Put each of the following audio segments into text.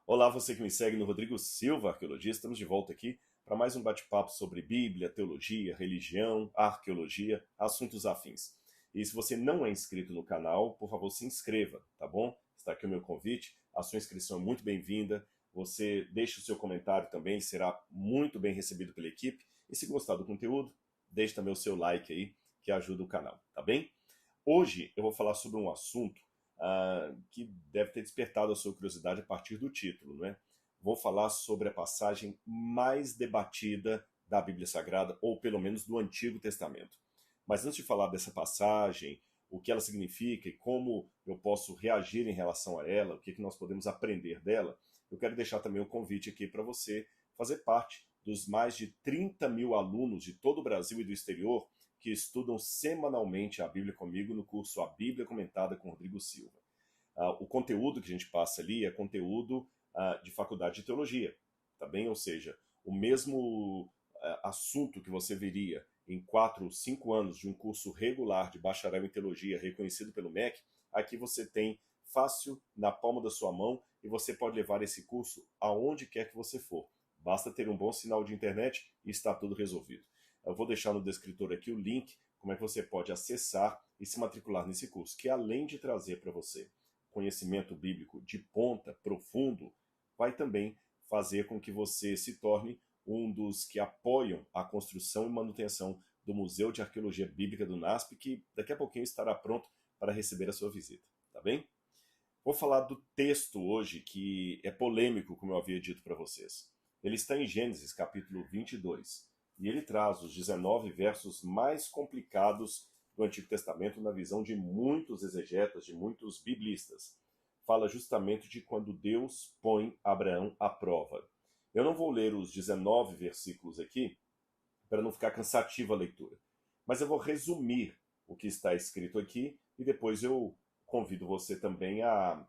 Olá, você que me segue no Rodrigo Silva, arqueologista. Estamos de volta aqui para mais um bate-papo sobre Bíblia, teologia, religião, arqueologia, assuntos afins. E se você não é inscrito no canal, por favor, se inscreva, tá bom? Está aqui o meu convite. A sua inscrição é muito bem-vinda. Você deixa o seu comentário também, será muito bem recebido pela equipe. E se gostar do conteúdo, deixe também o seu like aí, que ajuda o canal, tá bem? Hoje eu vou falar sobre um assunto que deve ter despertado a sua curiosidade a partir do título, não é? Vou falar sobre a passagem mais debatida da Bíblia Sagrada, ou pelo menos do Antigo Testamento. Mas antes de falar dessa passagem, o que ela significa e como eu posso reagir em relação a ela, o que nós podemos aprender dela, eu quero deixar também o convite aqui para você fazer parte dos mais de 30 mil alunos de todo o Brasil e do exterior que estudam semanalmente a Bíblia comigo no curso A Bíblia Comentada com Rodrigo Silva. O conteúdo que a gente passa ali é conteúdo de faculdade de teologia, tá bem? Ou seja, o mesmo assunto que você veria em 4 ou 5 anos de um curso regular de bacharel em teologia reconhecido pelo MEC, aqui você tem fácil na palma da sua mão e você pode levar esse curso aonde quer que você for. Basta ter um bom sinal de internet e está tudo resolvido. Eu vou deixar no descritor aqui o link, como é que você pode acessar e se matricular nesse curso, que além de trazer para você conhecimento bíblico de ponta, profundo, vai também fazer com que você se torne um dos que apoiam a construção e manutenção do Museu de Arqueologia Bíblica do NASP, que daqui a pouquinho estará pronto para receber a sua visita, tá bem? Vou falar do texto hoje, que é polêmico, como eu havia dito para vocês. Ele está em Gênesis, capítulo 22, e ele traz os 19 versos mais complicados do Antigo Testamento na visão de muitos exegetas, de muitos biblistas. Fala justamente de quando Deus põe Abraão à prova. Eu não vou ler os 19 versículos aqui, para não ficar cansativa a leitura, mas eu vou resumir o que está escrito aqui e depois eu convido você também a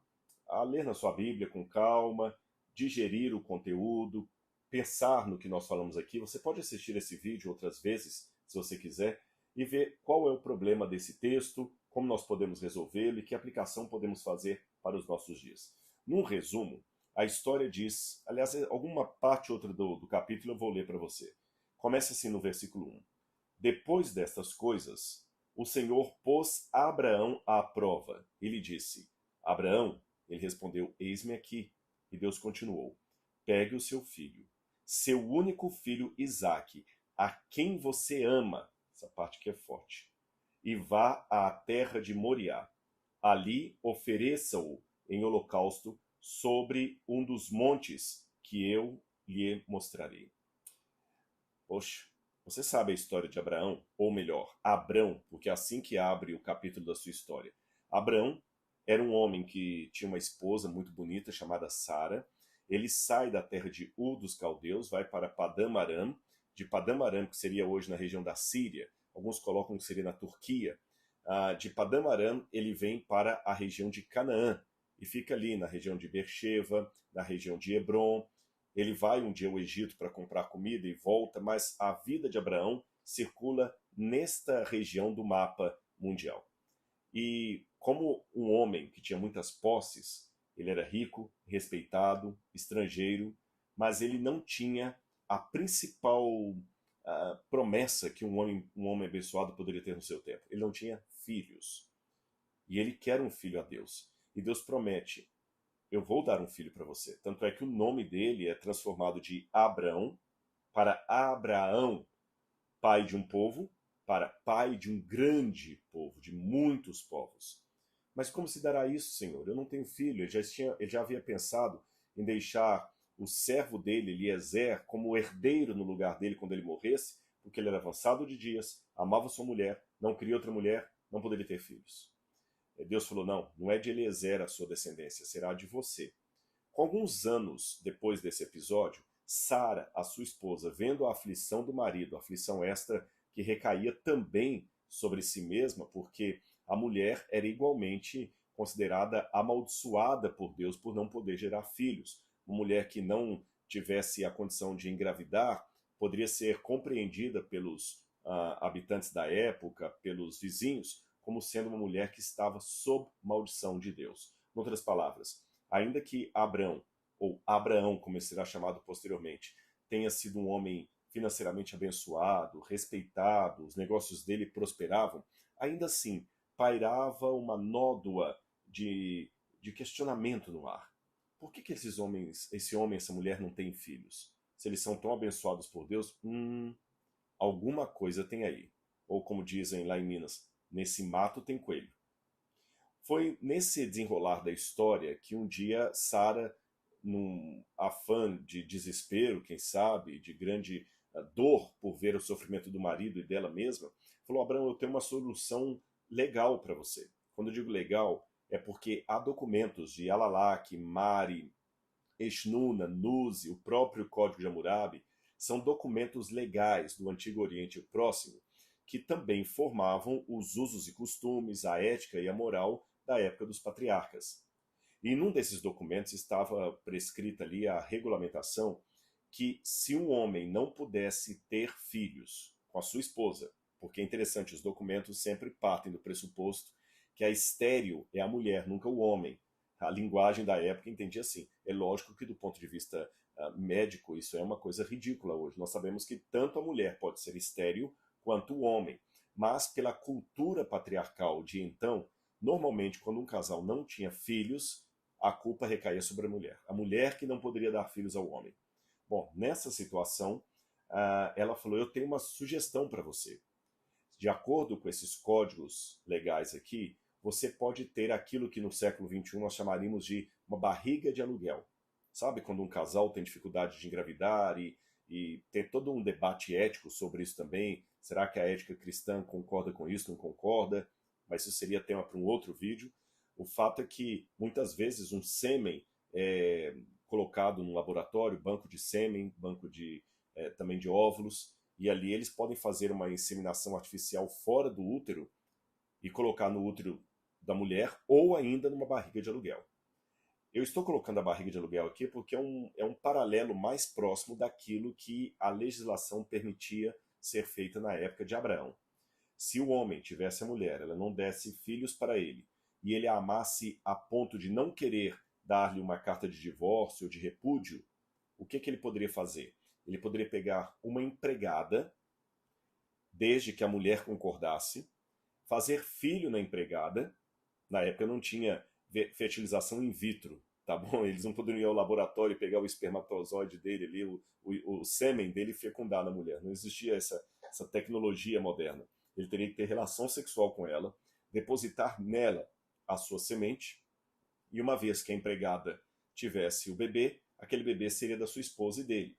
ler na sua Bíblia com calma, digerir o conteúdo, pensar no que nós falamos aqui. Você pode assistir esse vídeo outras vezes, se você quiser, e ver qual é o problema desse texto, como nós podemos resolvê-lo e que aplicação podemos fazer para os nossos dias. Num resumo, a história diz, aliás, alguma parte ou outra do capítulo eu vou ler para você. Começa assim no versículo 1. Depois destas coisas, o Senhor pôs Abraão à prova. Ele disse: Abraão, ele respondeu: Eis-me aqui. E Deus continuou: Pegue o seu filho, seu único filho Isaque, a quem você ama, essa parte que é forte, e vá à terra de Moriá. Ali ofereça-o em holocausto sobre um dos montes que eu lhe mostrarei. Poxa, você sabe a história de Abraão? Ou melhor, Abrão, porque é assim que abre o capítulo da sua história. Abrão era um homem que tinha uma esposa muito bonita chamada Sara. Ele sai da terra de Ur dos Caldeus, vai para Padã Aram, de Padã Aram, que seria hoje na região da Síria, alguns colocam que seria na Turquia. De Padã Aram ele vem para a região de Canaã e fica ali na região de Beersheba, na região de Hebron. Ele vai um dia ao Egito para comprar comida e volta, mas a vida de Abraão circula nesta região do mapa mundial. E como um homem que tinha muitas posses, ele era rico, respeitado, estrangeiro, mas ele não tinha a principal promessa que um homem abençoado poderia ter no seu tempo. Ele não tinha filhos. E ele quer um filho a Deus. E Deus promete: eu vou dar um filho para você. Tanto é que o nome dele é transformado de Abraão para Abraão, pai de um povo, para pai de um grande povo, de muitos povos. Mas como se dará isso, Senhor? Eu não tenho filho. Ele já havia pensado em deixar o servo dele, Eliezer, como herdeiro no lugar dele quando ele morresse, porque ele era avançado de dias, amava sua mulher, não queria outra mulher, não poderia ter filhos. Deus falou: não, não é de Eliezer a sua descendência, será de você. Com alguns anos depois desse episódio, Sara, a sua esposa, vendo a aflição do marido, a aflição esta que recaía também sobre si mesma, porque a mulher era igualmente considerada amaldiçoada por Deus por não poder gerar filhos. Uma mulher que não tivesse a condição de engravidar poderia ser compreendida pelos habitantes da época, pelos vizinhos, como sendo uma mulher que estava sob maldição de Deus. Em outras palavras, ainda que Abrão ou Abraão, como ele será chamado posteriormente, tenha sido um homem financeiramente abençoado, respeitado, os negócios dele prosperavam, ainda assim pairava uma nódoa de questionamento no ar. Por que esses homens, esse homem, essa mulher não têm filhos? Se eles são tão abençoados por Deus, alguma coisa tem aí. Ou como dizem lá em Minas, nesse mato tem coelho. Foi nesse desenrolar da história que um dia Sara, num afã de desespero, quem sabe, de grande dor por ver o sofrimento do marido e dela mesma, falou: Abraão, eu tenho uma solução legal para você. Quando eu digo legal, é porque há documentos de Alalak, Mari, Eshnuna, Nuzi, o próprio Código de Hammurabi, são documentos legais do Antigo Oriente Próximo que também formavam os usos e costumes, a ética e a moral da época dos patriarcas. E num desses documentos estava prescrita ali a regulamentação que se um homem não pudesse ter filhos com a sua esposa, porque é interessante, os documentos sempre partem do pressuposto que a estéril é a mulher, nunca o homem. A linguagem da época entendia assim. É lógico que do ponto de vista médico isso é uma coisa ridícula hoje. Nós sabemos que tanto a mulher pode ser estéril quanto o homem. Mas pela cultura patriarcal de então, normalmente quando um casal não tinha filhos, a culpa recaía sobre a mulher. A mulher que não poderia dar filhos ao homem. Bom, nessa situação, ela falou: eu tenho uma sugestão para você. De acordo com esses códigos legais aqui, você pode ter aquilo que no século XXI nós chamaríamos de uma barriga de aluguel. Sabe quando um casal tem dificuldade de engravidar e tem todo um debate ético sobre isso também? Será que a ética cristã concorda com isso, não concorda? Mas isso seria tema para um outro vídeo. O fato é que muitas vezes um sêmen é colocado no laboratório, banco de sêmen, banco também de óvulos, e ali eles podem fazer uma inseminação artificial fora do útero e colocar no útero da mulher ou ainda numa barriga de aluguel. Eu estou colocando a barriga de aluguel aqui porque é um paralelo mais próximo daquilo que a legislação permitia ser feita na época de Abraão. Se o homem tivesse a mulher, ela não desse filhos para ele, e ele a amasse a ponto de não querer dar-lhe uma carta de divórcio ou de repúdio, o que ele poderia fazer? Ele poderia pegar uma empregada, desde que a mulher concordasse, fazer filho na empregada. Na época não tinha fertilização in vitro, tá bom? Eles não poderiam ir ao laboratório e pegar o espermatozoide dele ali, o sêmen dele e fecundar na mulher. Não existia essa tecnologia moderna. Ele teria que ter relação sexual com ela, depositar nela a sua semente, e uma vez que a empregada tivesse o bebê, aquele bebê seria da sua esposa e dele.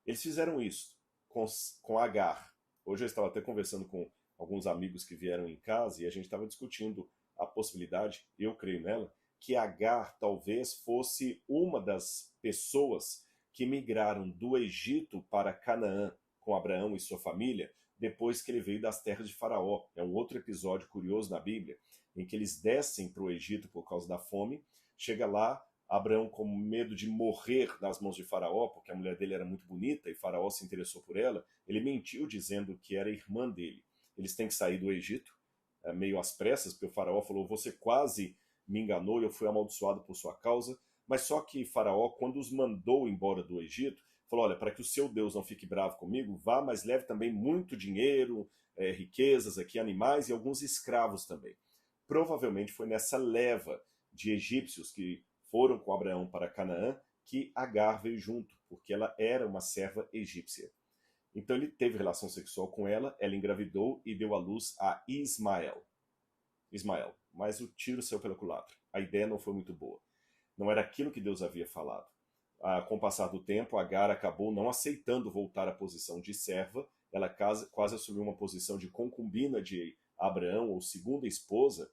Eles fizeram isso com Agar. Hoje eu estava até conversando com alguns amigos que vieram em casa e a gente estava discutindo a possibilidade, eu creio nela, que Agar talvez fosse uma das pessoas que migraram do Egito para Canaã com Abraão e sua família depois que ele veio das terras de Faraó. É um outro episódio curioso na Bíblia, em que eles descem para o Egito por causa da fome. Chega lá, Abraão, com medo de morrer nas mãos de Faraó, porque a mulher dele era muito bonita e Faraó se interessou por ela, ele mentiu dizendo que era irmã dele. Eles têm que sair do Egito, meio às pressas, porque o Faraó falou: você quase me enganou e eu fui amaldiçoado por sua causa. Mas só que Faraó, quando os mandou embora do Egito, falou: olha, para que o seu Deus não fique bravo comigo, vá, mas leve também muito dinheiro, riquezas aqui, animais e alguns escravos também. Provavelmente foi nessa leva de egípcios que foram com Abraão para Canaã que Agar veio junto, porque ela era uma serva egípcia. Então ele teve relação sexual com ela, ela engravidou e deu à luz a Ismael. Mas o tiro saiu pela culatra. A ideia não foi muito boa. Não era aquilo que Deus havia falado. Com o passar do tempo, Agar acabou não aceitando voltar à posição de serva. Ela quase assumiu uma posição de concubina de Abraão, ou segunda esposa.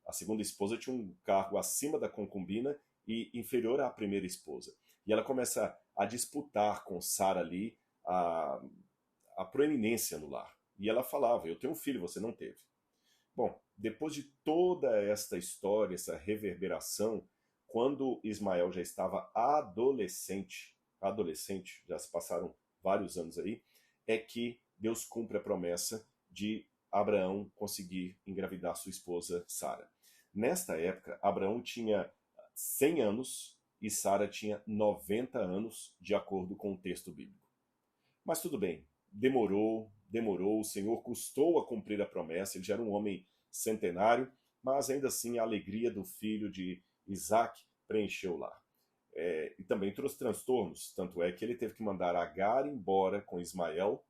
A segunda esposa tinha um cargo acima da concubina e inferior à primeira esposa. E ela começa a disputar com Sara ali a proeminência no lar. E ela falava: eu tenho um filho, você não teve. Bom, depois de toda esta história, essa reverberação, quando Ismael já estava adolescente, já se passaram vários anos aí, é que Deus cumpre a promessa de Abraão conseguir engravidar sua esposa Sara. Nesta época, Abraão tinha 100 anos e Sara tinha 90 anos, de acordo com o texto bíblico. Mas tudo bem, demorou, o Senhor custou a cumprir a promessa, ele já era um homem centenário, mas ainda assim a alegria do filho de Isaac preencheu o lar. E também trouxe transtornos, tanto é que ele teve que mandar Agar embora com Ismael,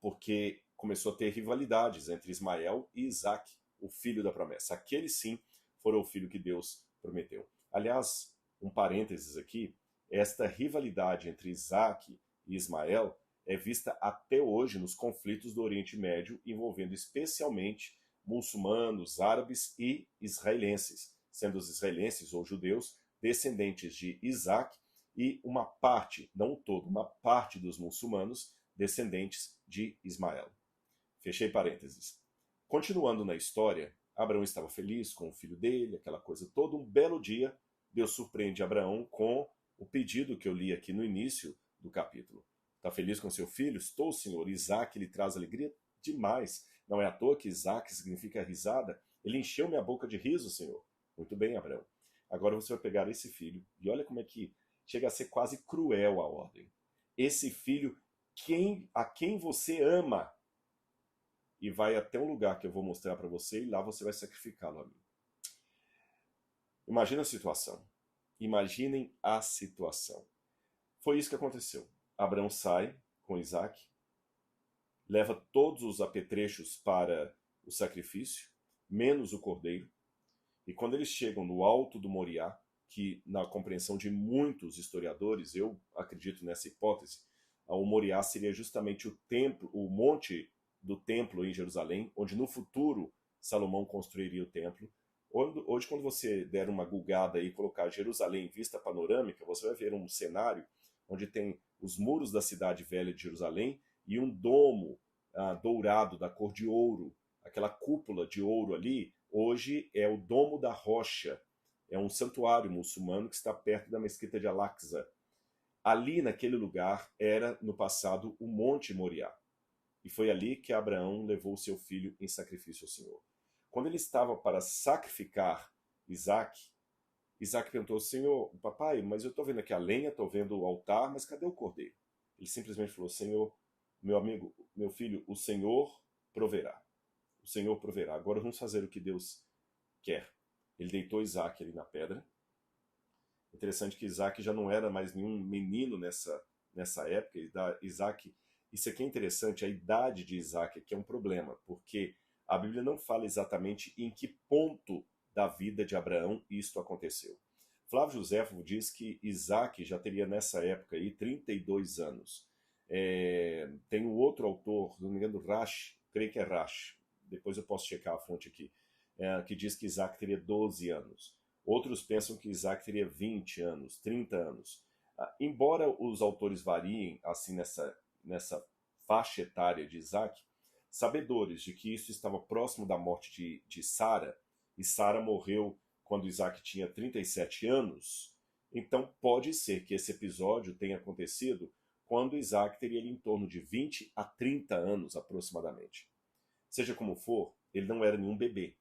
porque começou a ter rivalidades entre Ismael e Isaac, o filho da promessa. Aquele sim foi o filho que Deus prometeu. Aliás, um parênteses aqui, esta rivalidade entre Isaac e Ismael é vista até hoje nos conflitos do Oriente Médio, envolvendo especialmente muçulmanos, árabes e israelenses, sendo os israelenses ou judeus descendentes de Isaac e uma parte, não todo, uma parte dos muçulmanos descendentes de Ismael. Fechei parênteses. Continuando na história, Abraão estava feliz com o filho dele, aquela coisa toda. Um belo dia, Deus surpreende Abraão com o pedido que eu li aqui no início do capítulo. Está feliz com seu filho? Estou, Senhor. Isaac lhe traz alegria demais. Não é à toa que Isaac significa risada. Ele encheu minha boca de riso, Senhor. Muito bem, Abraão. Agora você vai pegar esse filho, e olha como é que chega a ser quase cruel a ordem. Esse filho a quem você ama, e vai até um lugar que eu vou mostrar para você, e lá você vai sacrificá-lo a mim. Imagina a situação. Imaginem a situação. Foi isso que aconteceu. Abraão sai com Isaac, leva todos os apetrechos para o sacrifício, menos o cordeiro, e quando eles chegam no alto do Moriá, que na compreensão de muitos historiadores, eu acredito nessa hipótese, o Moriá seria justamente o templo, o monte do templo em Jerusalém, onde no futuro Salomão construiria o templo. Hoje, quando você der uma googada e colocar Jerusalém em vista panorâmica, você vai ver um cenário onde tem os muros da cidade velha de Jerusalém e um domo dourado da cor de ouro, aquela cúpula de ouro ali. Hoje é o Domo da Rocha, é um santuário muçulmano que está perto da mesquita de Al-Aqsa. Ali, naquele lugar, era no passado o Monte Moriá. E foi ali que Abraão levou seu filho em sacrifício ao Senhor. Quando ele estava para sacrificar Isaac, Isaac perguntou: Senhor, papai, mas eu estou vendo aqui a lenha, estou vendo o altar, mas cadê o cordeiro? Ele simplesmente falou: Senhor, meu amigo, meu filho, o Senhor proverá. O Senhor proverá. Agora vamos fazer o que Deus quer. Ele deitou Isaac ali na pedra. Interessante que Isaac já não era mais nenhum menino nessa época. Isaac, isso aqui é interessante, a idade de Isaac aqui é um problema, porque a Bíblia não fala exatamente em que ponto da vida de Abraão isto aconteceu. Flávio Joséfo diz que Isaac já teria nessa época aí 32 anos. Tem um outro autor, não me engano, Rash, creio que é Rash, depois eu posso checar a fonte aqui, que diz que Isaac teria 12 anos. Outros pensam que Isaac teria 20 anos, 30 anos. Embora os autores variem assim nessa faixa etária de Isaac, sabedores de que isso estava próximo da morte de Sara, e Sara morreu quando Isaac tinha 37 anos, então pode ser que esse episódio tenha acontecido quando Isaac teria ali em torno de 20 a 30 anos aproximadamente. Seja como for, ele não era nenhum bebê.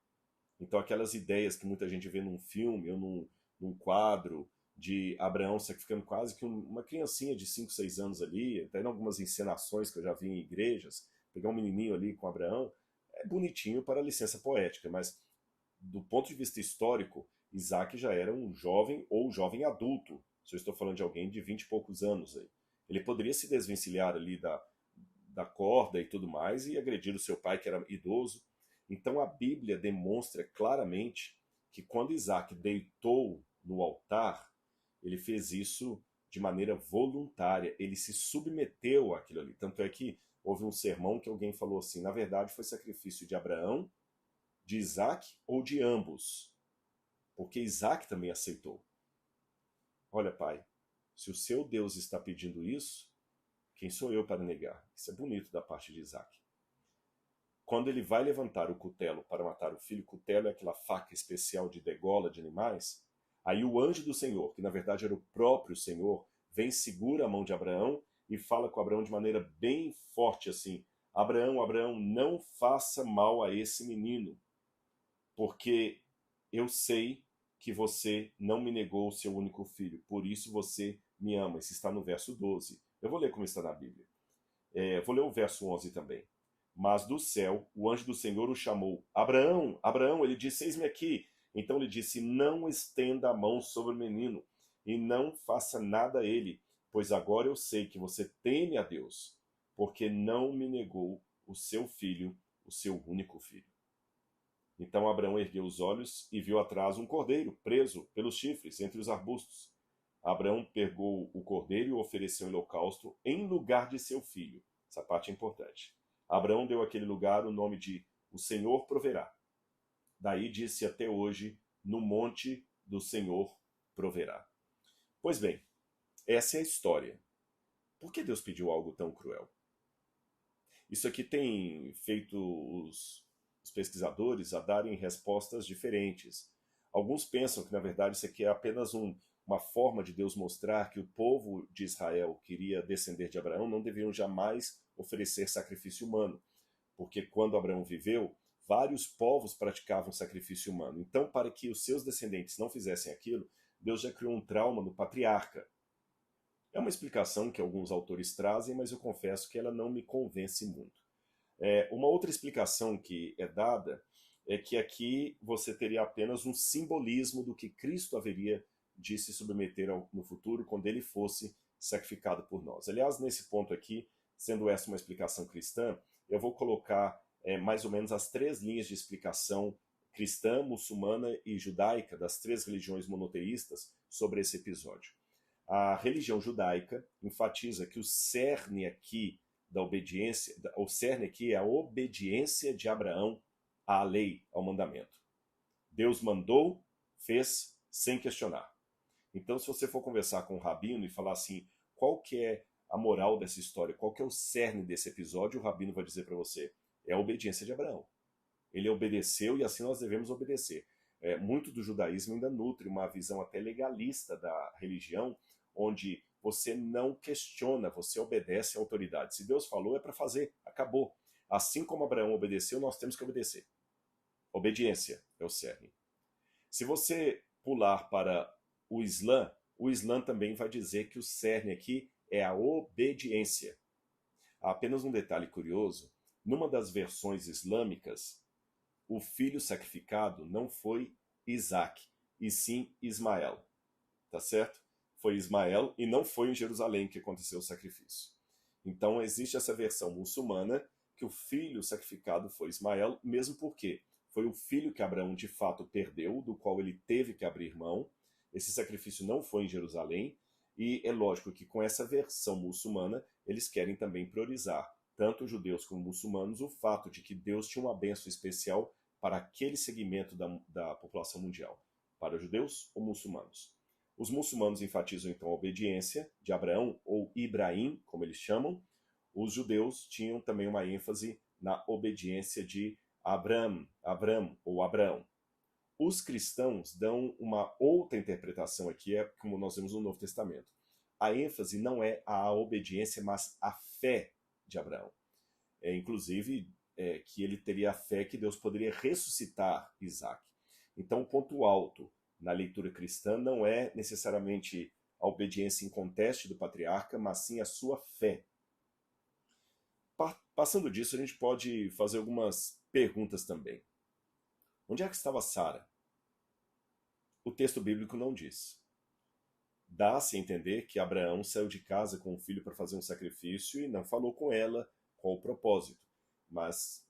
Então aquelas ideias que muita gente vê num filme ou num quadro de Abraão sacrificando quase que uma criancinha de 5, 6 anos ali, até em algumas encenações que eu já vi em igrejas, pegar um menininho ali com Abraão, é bonitinho para a licença poética, mas do ponto de vista histórico, Isaac já era um jovem ou jovem adulto, se eu estou falando de alguém de 20 e poucos anos aí. Ele poderia se desvencilhar ali da corda e tudo mais e agredir o seu pai, que era idoso. Então a Bíblia demonstra claramente que quando Isaac deitou no altar, ele fez isso de maneira voluntária, ele se submeteu àquilo ali. Tanto é que houve um sermão que alguém falou assim: na verdade foi sacrifício de Abraão, de Isaac ou de ambos, porque Isaac também aceitou. Olha, pai, se o seu Deus está pedindo isso, quem sou eu para negar? Isso é bonito da parte de Isaac. Quando ele vai levantar o cutelo para matar o filho, cutelo é aquela faca especial de degola de animais, aí o anjo do Senhor, que na verdade era o próprio Senhor, vem, segura a mão de Abraão e fala com Abraão de maneira bem forte assim: Abraão, Abraão, não faça mal a esse menino, porque eu sei que você não me negou o seu único filho, por isso você me ama. Isso está no verso 12. Eu vou ler como está na Bíblia. Vou ler o verso 11 também. Mas do céu, o anjo do Senhor o chamou. Abraão, Abraão, ele disse, eis-me aqui. Então ele disse, não estenda a mão sobre o menino, e não faça nada a ele, pois agora eu sei que você teme a Deus, porque não me negou o seu filho, o seu único filho. Então Abraão ergueu os olhos e viu atrás um cordeiro, preso pelos chifres, entre os arbustos. Abraão pegou o cordeiro e o ofereceu em holocausto em lugar de seu filho. Essa parte é importante. Abraão deu àquele lugar o nome de O Senhor Proverá. Daí disse até hoje, no monte do Senhor proverá. Pois bem, essa é a história. Por que Deus pediu algo tão cruel? Isso aqui tem feito os pesquisadores a darem respostas diferentes. Alguns pensam que, na verdade, isso aqui é apenas uma forma de Deus mostrar que o povo de Israel que iria descender de Abraão não deveriam jamais oferecer sacrifício humano, porque quando Abraão viveu, vários povos praticavam sacrifício humano. Então, para que os seus descendentes não fizessem aquilo, Deus já criou um trauma no patriarca. É uma explicação que alguns autores trazem, mas eu confesso que ela não me convence muito. Uma outra explicação que é dada é que aqui você teria apenas um simbolismo do que Cristo haveria de se submeter no futuro quando ele fosse sacrificado por nós. Aliás, nesse ponto aqui, sendo essa uma explicação cristã, eu vou colocar mais ou menos as 3 linhas de explicação cristã, muçulmana e judaica das 3 religiões monoteístas sobre esse episódio. A religião judaica enfatiza que o cerne aqui da obediência, o cerne aqui é a obediência de Abraão à lei, ao mandamento. Deus mandou, fez sem questionar. Então, se você for conversar com um rabino e falar assim, qual que é a moral dessa história, qual que é o cerne desse episódio, o rabino vai dizer para você, é a obediência de Abraão. Ele obedeceu e assim nós devemos obedecer. Muito do judaísmo ainda nutre uma visão até legalista da religião, onde você não questiona, você obedece à autoridade. Se Deus falou, é para fazer, acabou. Assim como Abraão obedeceu, nós temos que obedecer. Obediência é o cerne. Se você pular para o Islã também vai dizer que o cerne aqui é a obediência. Há apenas um detalhe curioso, numa das versões islâmicas, o filho sacrificado não foi Isaac, e sim Ismael. Tá certo? Foi Ismael e não foi em Jerusalém que aconteceu o sacrifício. Então existe essa versão muçulmana que o filho sacrificado foi Ismael, mesmo porque foi o filho que Abraão de fato perdeu, do qual ele teve que abrir mão. Esse sacrifício não foi em Jerusalém, e é lógico que com essa versão muçulmana eles querem também priorizar, tanto judeus como muçulmanos, o fato de que Deus tinha uma bênção especial para aquele segmento da população mundial, para judeus ou muçulmanos. Os muçulmanos enfatizam então a obediência de Abraão, ou Ibrahim, como eles chamam. Os judeus tinham também uma ênfase na obediência de Abram ou Abraão. Os cristãos dão uma outra interpretação aqui, como nós vemos no Novo Testamento. A ênfase não é a obediência, mas a fé de Abraão. Inclusive, que ele teria a fé que Deus poderia ressuscitar Isaac. Então, o ponto alto na leitura cristã não é necessariamente a obediência inconteste do patriarca, mas sim a sua fé. Passando disso, a gente pode fazer algumas perguntas também. Onde é que estava Sara? O texto bíblico não diz. Dá-se a entender que Abraão saiu de casa com o filho para fazer um sacrifício e não falou com ela qual o propósito. Mas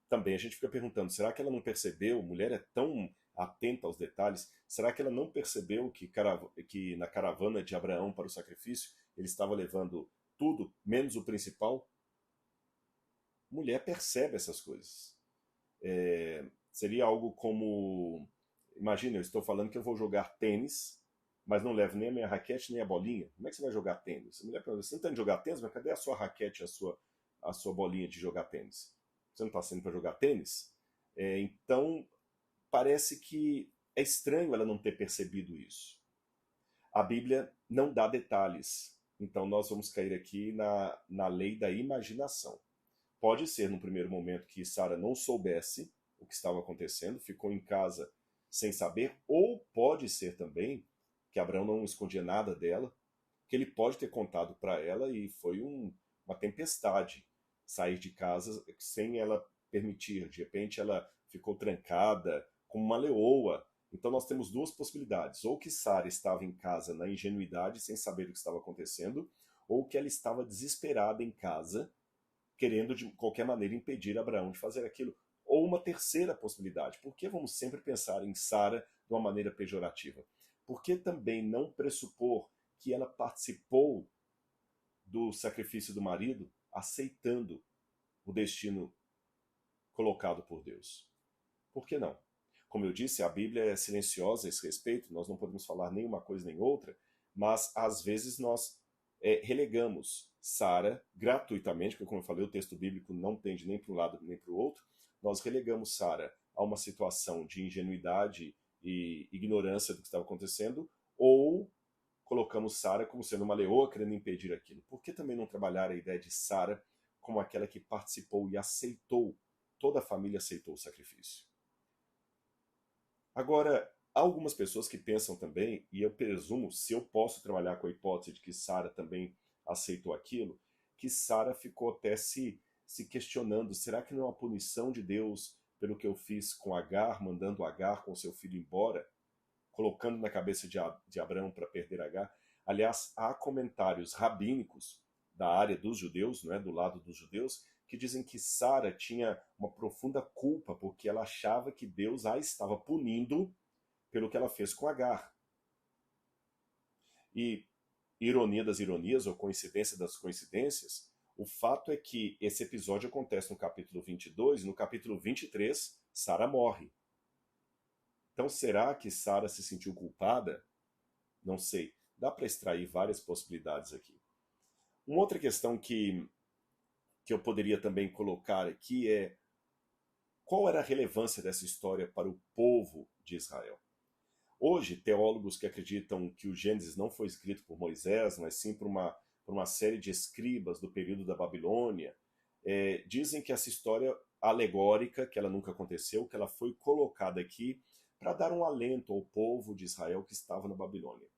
também a gente fica perguntando, será que ela não percebeu? Mulher é tão atenta aos detalhes, será que ela não percebeu que na caravana de Abraão para o sacrifício ele estava levando tudo, menos o principal? Mulher percebe essas coisas. Seria algo como, imagina, eu estou falando que eu vou jogar tênis, mas não levo nem a minha raquete nem a bolinha. Como é que você vai jogar tênis? A mulher pergunta, você não está indo jogar tênis, mas cadê a sua raquete, a sua bolinha de jogar tênis? Você não está saindo para jogar tênis? Então, parece que é estranho ela não ter percebido isso. A Bíblia não dá detalhes, então nós vamos cair aqui na lei da imaginação. Pode ser, no primeiro momento, que Sara não soubesse o que estava acontecendo, ficou em casa sem saber, ou pode ser também que Abraão não escondia nada dela, que ele pode ter contado para ela e foi uma tempestade sair de casa sem ela permitir. De repente ela ficou trancada como uma leoa. Então nós temos duas possibilidades: ou que Sara estava em casa na ingenuidade, sem saber o que estava acontecendo, ou que ela estava desesperada em casa, querendo de qualquer maneira impedir Abraão de fazer aquilo. Ou uma terceira possibilidade: por que vamos sempre pensar em Sara de uma maneira pejorativa? Por que também não pressupor que ela participou do sacrifício do marido, aceitando o destino colocado por Deus? Por que não? Como eu disse, a Bíblia é silenciosa a esse respeito, nós não podemos falar nem uma coisa nem outra, mas às vezes nós relegamos Sara gratuitamente, porque como eu falei, o texto bíblico não tende nem para um lado nem para o outro, nós relegamos Sara a uma situação de ingenuidade e ignorância do que estava acontecendo, ou colocamos Sara como sendo uma leoa querendo impedir aquilo. Por que também não trabalhar a ideia de Sara como aquela que participou e aceitou, toda a família aceitou o sacrifício? Agora, há algumas pessoas que pensam também, e eu presumo, se eu posso trabalhar com a hipótese de que Sara também aceitou aquilo, que Sara ficou até se questionando: será que não é uma punição de Deus pelo que eu fiz com Agar, mandando Agar com seu filho embora, colocando na cabeça de Abraão para perder Agar? Aliás, há comentários rabínicos da área dos judeus, não é, do lado dos judeus, que dizem que Sara tinha uma profunda culpa porque ela achava que Deus a estava punindo pelo que ela fez com Agar. E ironia das ironias, ou coincidência das coincidências, o fato é que esse episódio acontece no capítulo 22, e no capítulo 23, Sara morre. Então será que Sara se sentiu culpada? Não sei. Dá para extrair várias possibilidades aqui. Uma outra questão que eu poderia também colocar aqui é: qual era a relevância dessa história para o povo de Israel? Hoje, teólogos que acreditam que o Gênesis não foi escrito por Moisés, mas sim por uma série de escribas do período da Babilônia, dizem que essa história alegórica, que ela nunca aconteceu, que ela foi colocada aqui para dar um alento ao povo de Israel que estava na Babilônia.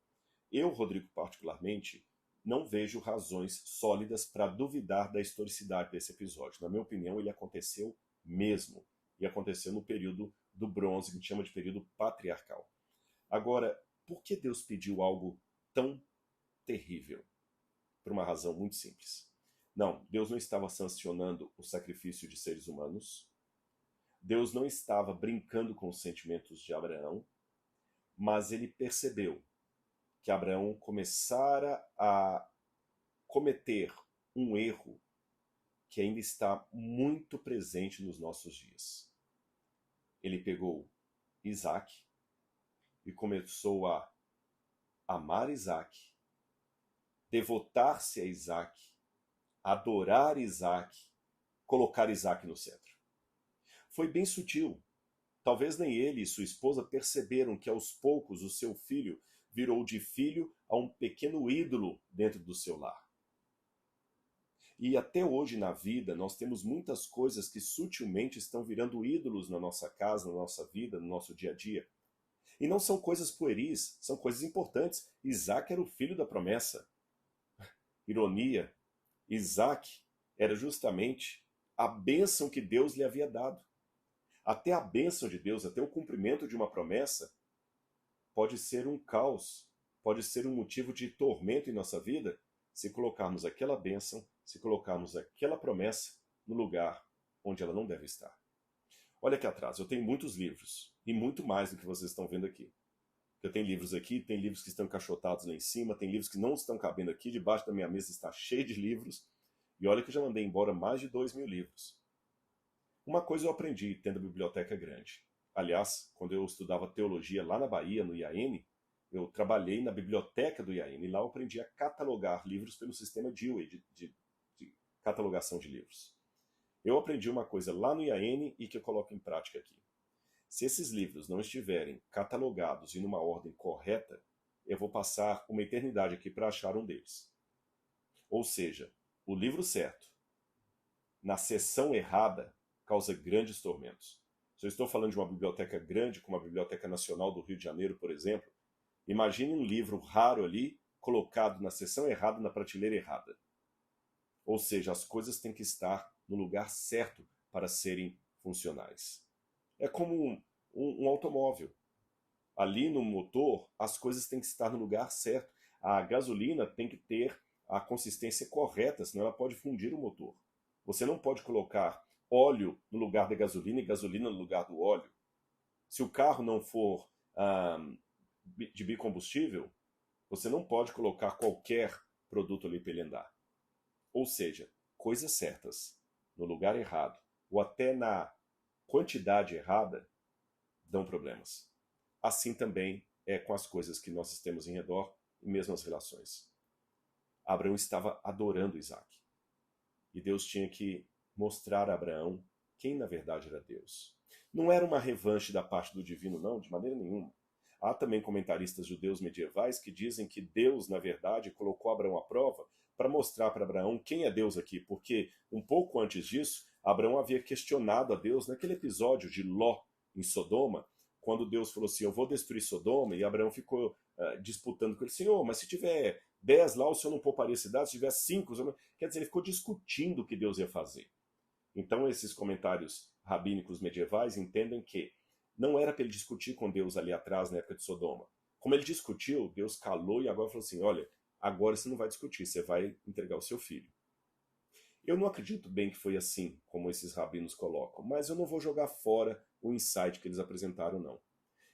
Eu, Rodrigo, particularmente, não vejo razões sólidas para duvidar da historicidade desse episódio. Na minha opinião, ele aconteceu mesmo. E aconteceu no período do bronze, que a gente chama de período patriarcal. Agora, por que Deus pediu algo tão terrível? Por uma razão muito simples. Não, Deus não estava sancionando o sacrifício de seres humanos. Deus não estava brincando com os sentimentos de Abraão, mas ele percebeu que Abraão começara a cometer um erro que ainda está muito presente nos nossos dias. Ele pegou Isaac e começou a amar Isaac, devotar-se a Isaac, adorar Isaac, colocar Isaac no centro. Foi bem sutil. Talvez nem ele e sua esposa perceberam que aos poucos o seu filho virou de filho a um pequeno ídolo dentro do seu lar. E até hoje na vida nós temos muitas coisas que sutilmente estão virando ídolos na nossa casa, na nossa vida, no nosso dia a dia. E não são coisas pueris, são coisas importantes. Isaac era o filho da promessa. Ironia, Isaac era justamente a bênção que Deus lhe havia dado. Até a bênção de Deus, até o cumprimento de uma promessa, pode ser um caos, pode ser um motivo de tormento em nossa vida, se colocarmos aquela bênção, se colocarmos aquela promessa no lugar onde ela não deve estar. Olha aqui atrás, eu tenho muitos livros, e muito mais do que vocês estão vendo aqui. Eu tenho livros aqui, tem livros que estão encaixotados lá em cima, tem livros que não estão cabendo aqui, debaixo da minha mesa está cheio de livros, e olha que eu já mandei embora mais de 2.000 livros. Uma coisa eu aprendi tendo a biblioteca grande. Aliás, quando eu estudava teologia lá na Bahia, no IAN, eu trabalhei na biblioteca do IAN, e lá eu aprendi a catalogar livros pelo sistema Dewey, de catalogação de livros. Eu aprendi uma coisa lá no IAN e que eu coloco em prática aqui. Se esses livros não estiverem catalogados e numa ordem correta, eu vou passar uma eternidade aqui para achar um deles. Ou seja, o livro certo, na seção errada, causa grandes tormentos. Se eu estou falando de uma biblioteca grande, como a Biblioteca Nacional do Rio de Janeiro, por exemplo, imagine um livro raro ali, colocado na seção errada, na prateleira errada. Ou seja, as coisas têm que estar no lugar certo para serem funcionais. É como um automóvel. Ali no motor, as coisas têm que estar no lugar certo. A gasolina tem que ter a consistência correta, senão ela pode fundir o motor. Você não pode colocar óleo no lugar da gasolina e gasolina no lugar do óleo. Se o carro não for de bicombustível, você não pode colocar qualquer produto ali para ele andar. Ou seja, coisas certas no lugar errado ou até na quantidade errada dão problemas. Assim também é com as coisas que nós temos em redor e mesmo as relações. Abraão estava adorando Isaac. E Deus tinha que mostrar a Abraão quem na verdade era Deus. Não era uma revanche da parte do divino, não, de maneira nenhuma. Há também comentaristas judeus medievais que dizem que Deus, na verdade, colocou Abraão à prova para mostrar para Abraão quem é Deus aqui, porque um pouco antes disso, Abraão havia questionado a Deus naquele episódio de Ló em Sodoma, quando Deus falou assim, eu vou destruir Sodoma, e Abraão ficou disputando com ele, Senhor, mas se tiver 10 lá, o Senhor não pouparia a cidade, se tiver 5, quer dizer, ele ficou discutindo o que Deus ia fazer. Então esses comentários rabínicos medievais entendem que não era para ele discutir com Deus ali atrás, na época de Sodoma. Como ele discutiu, Deus calou e agora falou assim, olha, agora você não vai discutir, você vai entregar o seu filho. Eu não acredito bem que foi assim, como esses rabinos colocam, mas eu não vou jogar fora o insight que eles apresentaram, não.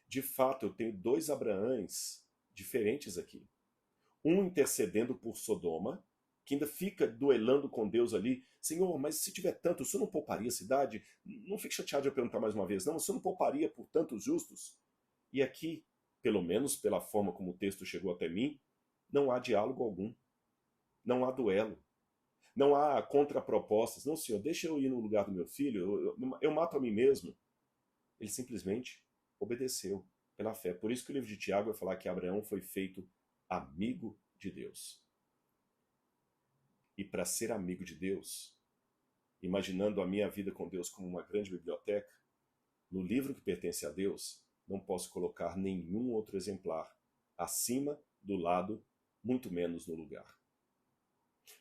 De fato, eu tenho dois Abraães diferentes aqui. Um intercedendo por Sodoma, que ainda fica duelando com Deus ali. Senhor, mas se tiver tanto, o Senhor não pouparia a cidade? Não fique chateado de eu perguntar mais uma vez, não. O Senhor não pouparia por tantos justos? E aqui, pelo menos pela forma como o texto chegou até mim, não há diálogo algum. Não há duelo. Não há contrapropostas. Não, Senhor, deixa eu ir no lugar do meu filho. Eu mato a mim mesmo. Ele simplesmente obedeceu pela fé. Por isso que o livro de Tiago vai falar que Abraão foi feito amigo de Deus. E para ser amigo de Deus, imaginando a minha vida com Deus como uma grande biblioteca, no livro que pertence a Deus, não posso colocar nenhum outro exemplar acima, do lado, muito menos no lugar.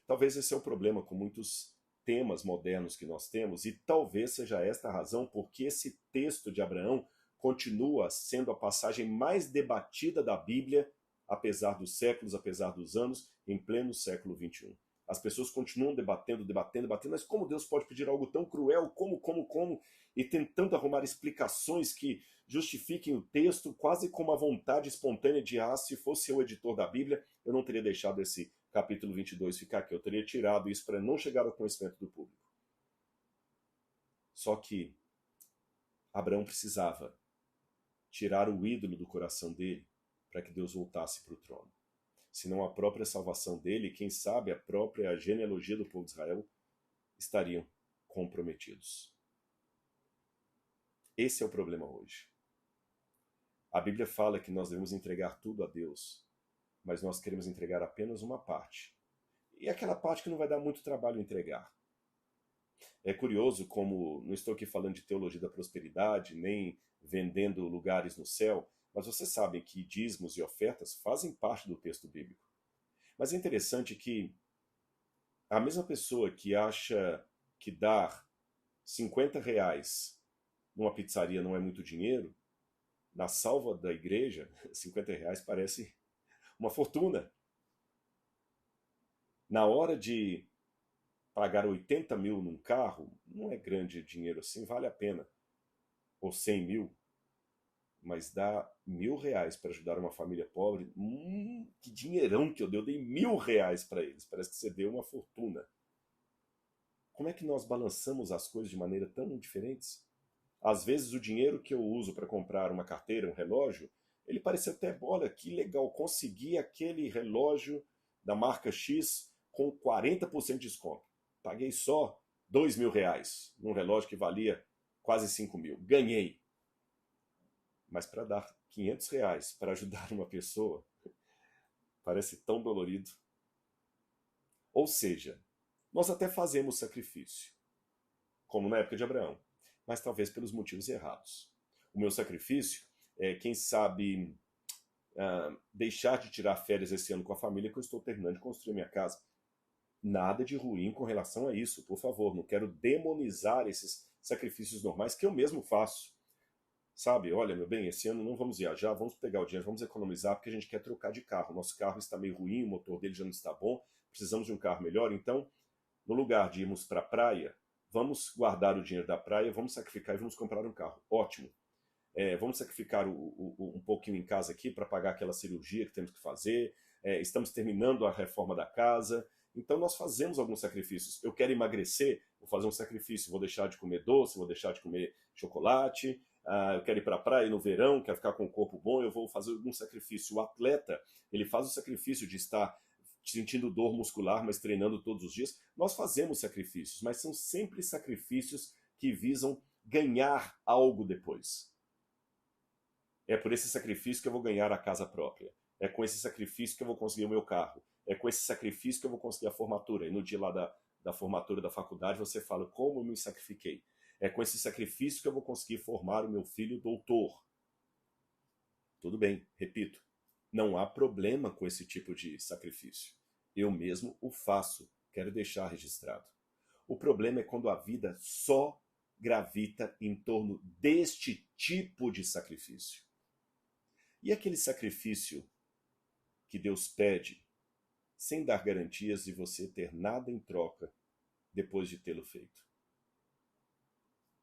Talvez esse é o problema com muitos temas modernos que nós temos, e talvez seja esta a razão porque esse texto de Abraão continua sendo a passagem mais debatida da Bíblia, apesar dos séculos, apesar dos anos, em pleno século XXI. As pessoas continuam debatendo, mas como Deus pode pedir algo tão cruel? Como? E tentando arrumar explicações que justifiquem o texto, quase com uma vontade espontânea de, se fosse eu o editor da Bíblia, eu não teria deixado esse capítulo 22 ficar aqui, eu teria tirado isso para não chegar ao conhecimento do público. Só que Abraão precisava tirar o ídolo do coração dele para que Deus voltasse para o trono. Senão a própria salvação dele, quem sabe a própria genealogia do povo de Israel, estariam comprometidos. Esse é o problema hoje. A Bíblia fala que nós devemos entregar tudo a Deus, mas nós queremos entregar apenas uma parte. E aquela parte que não vai dar muito trabalho entregar. É curioso como, não estou aqui falando de teologia da prosperidade, nem vendendo lugares no céu, mas vocês sabem que dízimos e ofertas fazem parte do texto bíblico. Mas é interessante que a mesma pessoa que acha que dar R$ 50 numa pizzaria não é muito dinheiro, na salva da igreja, R$ 50 parece uma fortuna. Na hora de pagar 80 mil num carro, não é grande dinheiro assim, vale a pena. Ou 100 mil. Mas dar R$ 1.000 para ajudar uma família pobre, que dinheirão que eu dei. Eu dei R$ 1.000 para eles. Parece que você deu uma fortuna. Como é que nós balançamos as coisas de maneira tão diferentes? Às vezes o dinheiro que eu uso para comprar uma carteira, um relógio, ele parece até, olha, que legal, consegui aquele relógio da marca X com 40% de desconto. Paguei só R$ 2.000 num relógio que valia quase 5 mil. Ganhei. Mas para dar R$ 500 para ajudar uma pessoa, parece tão dolorido. Ou seja, nós até fazemos sacrifício, como na época de Abraão. mas talvez pelos motivos errados. O meu sacrifício é, quem sabe, deixar de tirar férias esse ano com a família, que eu estou terminando de construir minha casa. Nada de ruim com relação a isso, por favor. Não quero demonizar esses sacrifícios normais que eu mesmo faço. Sabe, olha, meu bem, esse ano não vamos viajar, vamos pegar o dinheiro, vamos economizar, porque a gente quer trocar de carro. Nosso carro está meio ruim, o motor dele já não está bom, precisamos de um carro melhor. Então, no lugar de irmos para a praia, vamos guardar o dinheiro da praia, vamos sacrificar e vamos comprar um carro. Ótimo. Vamos sacrificar um pouquinho em casa aqui para pagar aquela cirurgia que temos que fazer. Estamos terminando a reforma da casa. Então, nós fazemos alguns sacrifícios. Eu quero emagrecer, vou fazer um sacrifício, vou deixar de comer doce, vou deixar de comer chocolate. Eu quero ir para a praia no verão, quero ficar com um corpo bom, eu vou fazer algum sacrifício. O atleta, ele faz o sacrifício de estar sentindo dor muscular, mas treinando todos os dias. Nós fazemos sacrifícios, mas são sempre sacrifícios que visam ganhar algo depois. É por esse sacrifício que eu vou ganhar a casa própria. É com esse sacrifício que eu vou conseguir o meu carro. É com esse sacrifício que eu vou conseguir a formatura. E no dia lá da formatura da faculdade você fala como eu me sacrifiquei. É com esse sacrifício que eu vou conseguir formar o meu filho doutor. Tudo bem, repito. Não há problema com esse tipo de sacrifício. Eu mesmo o faço. Quero deixar registrado. O problema é quando a vida só gravita em torno deste tipo de sacrifício. E aquele sacrifício que Deus pede, sem dar garantias de você ter nada em troca depois de tê-lo feito.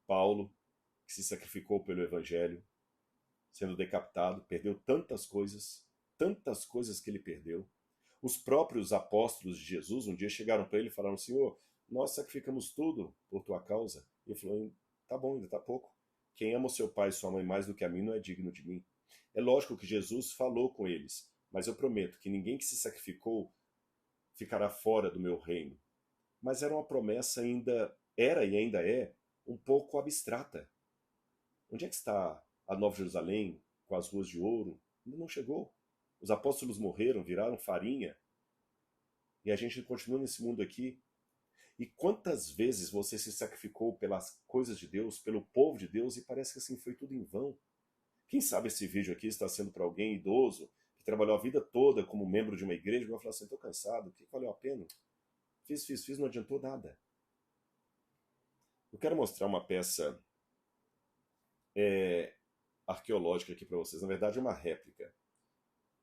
Paulo, que se sacrificou pelo Evangelho, sendo decapitado, perdeu tantas coisas que ele perdeu. Os próprios apóstolos de Jesus um dia chegaram para ele e falaram: Senhor, nós sacrificamos tudo por tua causa. E ele falou: tá bom, ainda tá pouco. Quem ama o seu pai e sua mãe mais do que a mim não é digno de mim. É lógico que Jesus falou com eles, mas eu prometo que ninguém que se sacrificou ficará fora do meu reino. Mas era uma promessa era e ainda é, um pouco abstrata. Onde é que está a Nova Jerusalém, com as ruas de ouro? Ainda não chegou. Os apóstolos morreram, viraram farinha. E a gente continua nesse mundo aqui. E quantas vezes você se sacrificou pelas coisas de Deus, pelo povo de Deus, e parece que assim foi tudo em vão? Quem sabe esse vídeo aqui está sendo para alguém idoso, que trabalhou a vida toda como membro de uma igreja, e vai falar assim: estou cansado, o que valeu a pena? Fiz, não adiantou nada. Eu quero mostrar uma peça arqueológica aqui para vocês. Na verdade, é uma réplica.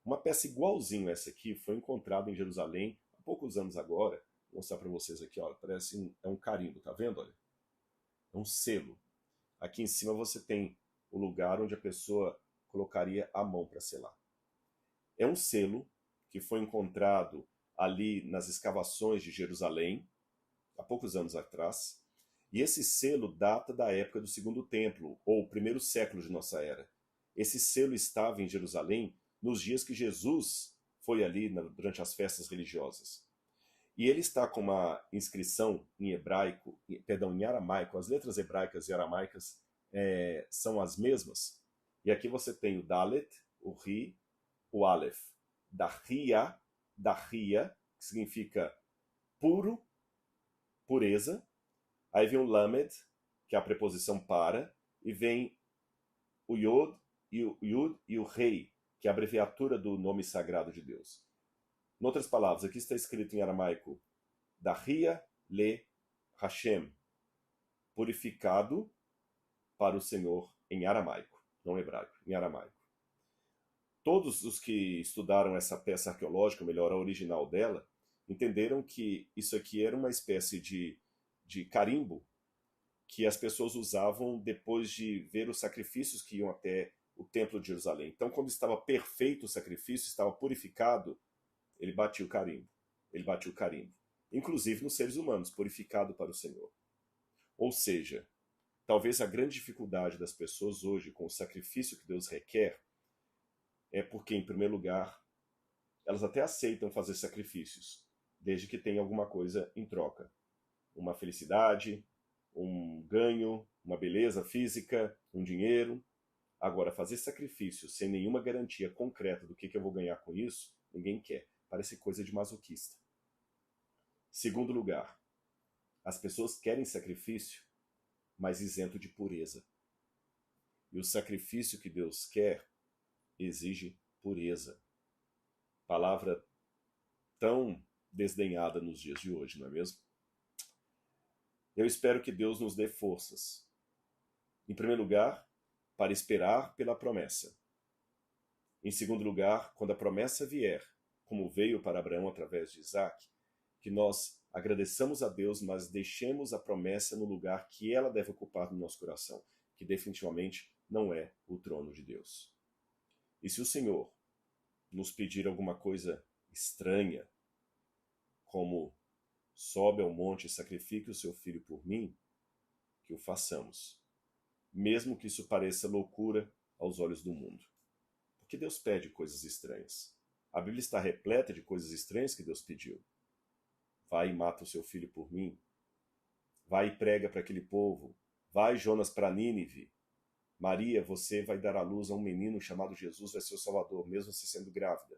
Uma peça igualzinho essa aqui foi encontrada em Jerusalém há poucos anos agora. Vou mostrar para vocês aqui, ó. Parece é um carimbo, tá vendo? Olha, é um selo. Aqui em cima você tem o lugar onde a pessoa colocaria a mão para selar. É um selo que foi encontrado ali nas escavações de Jerusalém, há poucos anos atrás, e esse selo data da época do Segundo Templo, ou primeiro século de nossa era. Esse selo estava em Jerusalém nos dias que Jesus foi ali durante as festas religiosas. E ele está com uma inscrição em hebraico, perdão, em aramaico. As letras hebraicas e aramaicas são as mesmas. E aqui você tem o Dalet, o Ri, o Aleph. Dahria, que significa puro, pureza. Aí vem o Lamed, que é a preposição para, e vem o Yod e o Rei, que é a abreviatura do nome sagrado de Deus. Em outras palavras, aqui está escrito em aramaico: Dahria le Hashem, purificado para o Senhor, em aramaico, não hebraico, em aramaico. Todos os que estudaram essa peça arqueológica, melhor, a original dela, entenderam que isso aqui era uma espécie de carimbo que as pessoas usavam depois de ver os sacrifícios que iam até o Templo de Jerusalém. Então, quando estava perfeito o sacrifício, estava purificado, ele batia o carimbo. Ele batia o carimbo. Inclusive nos seres humanos, purificado para o Senhor. Ou seja, talvez a grande dificuldade das pessoas hoje com o sacrifício que Deus requer é porque, em primeiro lugar, elas até aceitam fazer sacrifícios, desde que tenha alguma coisa em troca. Uma felicidade, um ganho, uma beleza física, um dinheiro. Agora, fazer sacrifício sem nenhuma garantia concreta do que eu vou ganhar com isso, ninguém quer. Parece coisa de masoquista. Segundo lugar, as pessoas querem sacrifício, mas isento de pureza. E o sacrifício que Deus quer exige pureza. Palavra tão desdenhada nos dias de hoje, não é mesmo? Eu espero que Deus nos dê forças. Em primeiro lugar, para esperar pela promessa. Em segundo lugar, quando a promessa vier, como veio para Abraão através de Isaac, que nós agradeçamos a Deus, mas deixemos a promessa no lugar que ela deve ocupar no nosso coração, que definitivamente não é o trono de Deus. E se o Senhor nos pedir alguma coisa estranha, como sobe ao monte e sacrifique o seu filho por mim, que o façamos, mesmo que isso pareça loucura aos olhos do mundo. Porque Deus pede coisas estranhas. A Bíblia está repleta de coisas estranhas que Deus pediu. Vai e mata o seu filho por mim. Vai e prega para aquele povo. Vai, Jonas, para Nínive. Maria, você vai dar à luz a um menino chamado Jesus, vai ser o Salvador, mesmo se sendo grávida.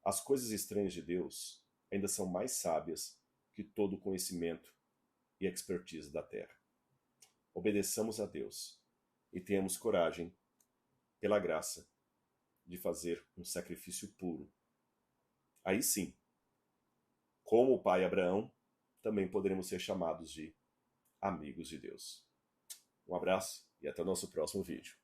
As coisas estranhas de Deus ainda são mais sábias que todo o conhecimento e expertise da terra. Obedeçamos a Deus e tenhamos coragem, pela graça, de fazer um sacrifício puro. Aí sim, como o pai Abraão, também poderemos ser chamados de amigos de Deus. Um abraço e até o nosso próximo vídeo.